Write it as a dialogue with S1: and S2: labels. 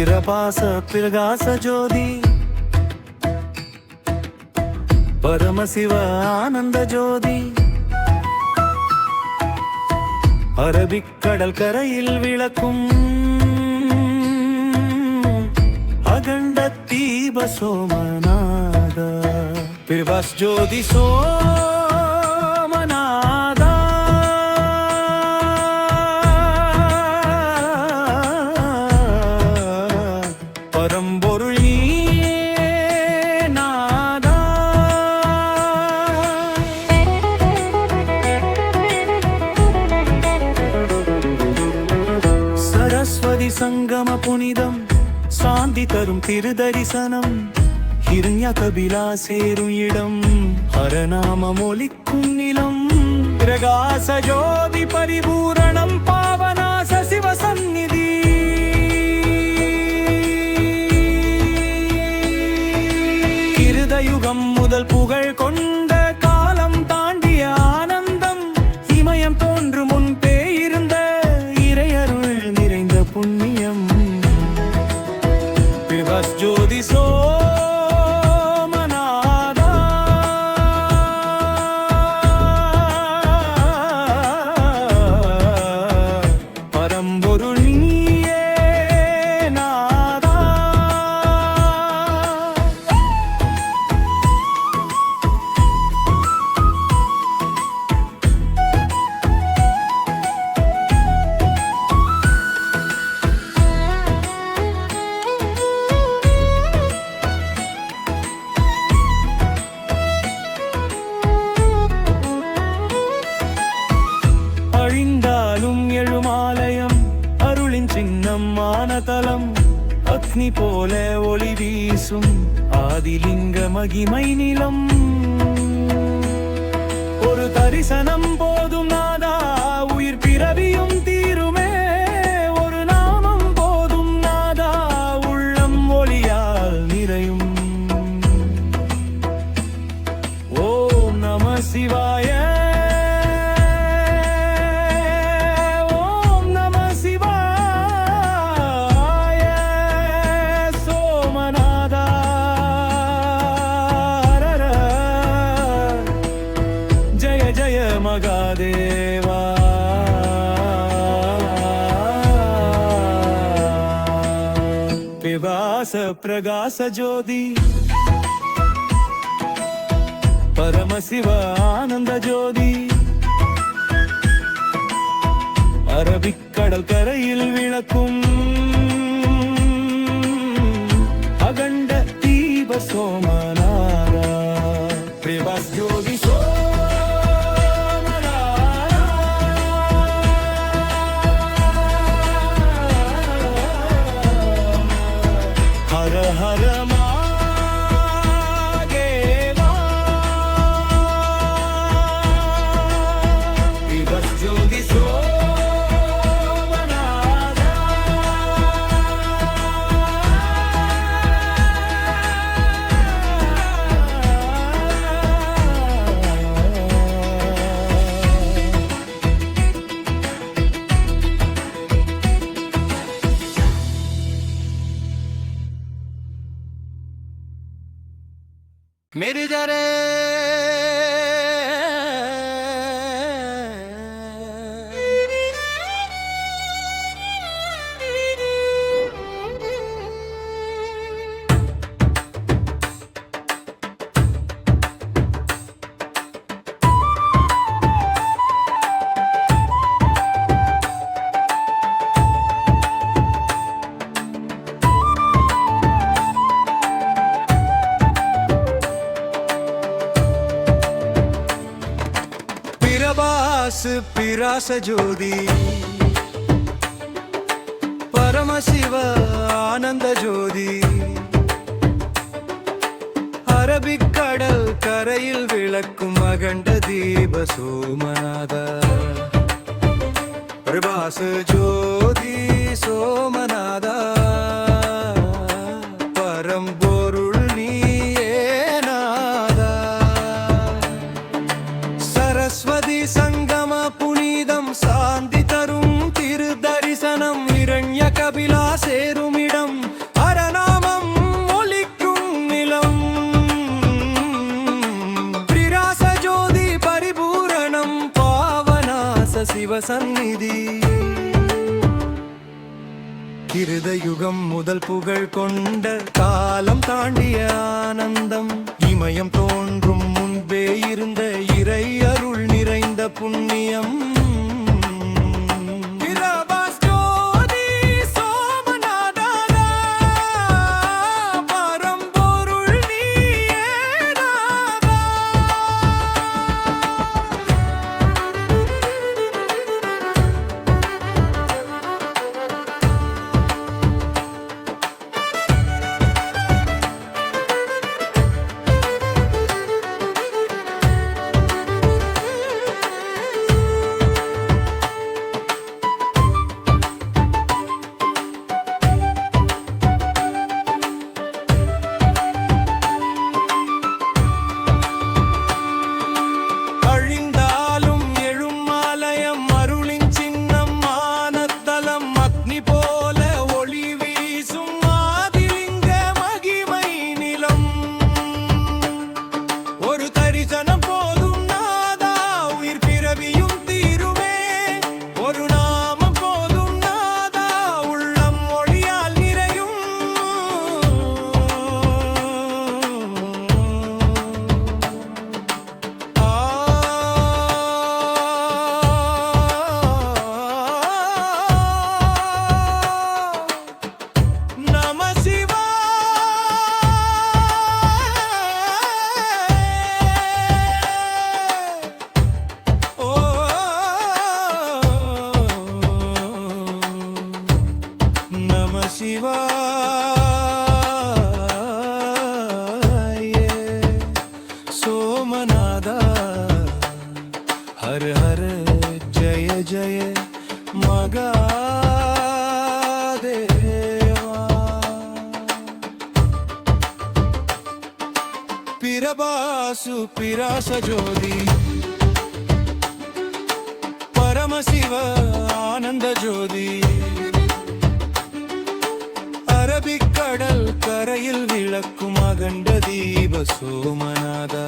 S1: பிரபாச பிரகாச ஜோதி பரமசிவ ஆனந்த ஜோதி அரபிக்கடல் கரையில் விளக்கும் அகண்ட தீப சோமநாத பிரபாஸ் ஜோதி சோமநாதா பரம்பொருள் நாதா சரஸ்வதி சங்கம புனிதம் சாந்தி தரும் திருதரிசனம் ஹிரண்ய கபிலா சேரும் இடம் ஹரநாமம் ஒலிக்கும் நிலம் பிரகாச ஜோதி பரிபூரணம் பாவநாச சிவ சந்நிதி கிருதயுகம் முதல் புகழ் கொண்ட காலம் தாண்டிய ஆனந்தம் இமயம் தோன்று முன்பே இருந்த இறையருள் நிறைந்த புண்ணியம் பிரபாஸ் ஜோதி சோமநாதா பரம்பொருள் நீயே நாதா அழிந்தாலும் எழுமாலயம் அருளின் சின்னம் மானதலம் அக்னி போல ஒளி வீசும் ஆதிலிங்க மகிமை நிலம் ஒரு தரிசனம் போதும் நாதா உயிர் பிறவியும் தீருமே ஒரு நாமம் போதும் நாதா உள்ளம் ஒளியால் நிறையும் ஓம் நம சிவாய மகாதேவா பிரபாச பிரகாச ஜோதி பரமசிவ ஆனந்த ஜோதி அரபிக்கடல் கரையில் விளக்கும் அகண்ட தீப சோமநாதா பிரபாஸ் ஜோதி ஹர ஹர மகாதேவா பிரபாஸ் ஜோதி சோமநாதா मेरे जरे பிரபாஸ் பிரகாச ஜோதி பரமசிவ ஆனந்த ஜோதி அரபிக்கடல் கரையில் விளக்கும் அகண்ட தீப சோமநாதா பிரபாஸ் ஜோதி சோமநாதா பரம்பொருள் நீயே நாதா சரஸ்வதி சங்கம புனிதம் சாந்தி தரும் திரு தரிசனம் இரண்ய கபிலா சேருமிடம் சந்நிதி. கிருதயுகம் முதல் புகழ் கொண்ட காலம் தாண்டிய ஆனந்தம், இமயம் தோன்றும் முன்பே இருந்த இறை அருள் நிறைந்த புண்ணியம். हर हर जय जय मगादेवा. पिरबासु पिरास ज्योति परमशिव आनंद ज्योति. அரபிக்கடல் கரையில் விளக்கும் அகண்ட தீப சோமநாத.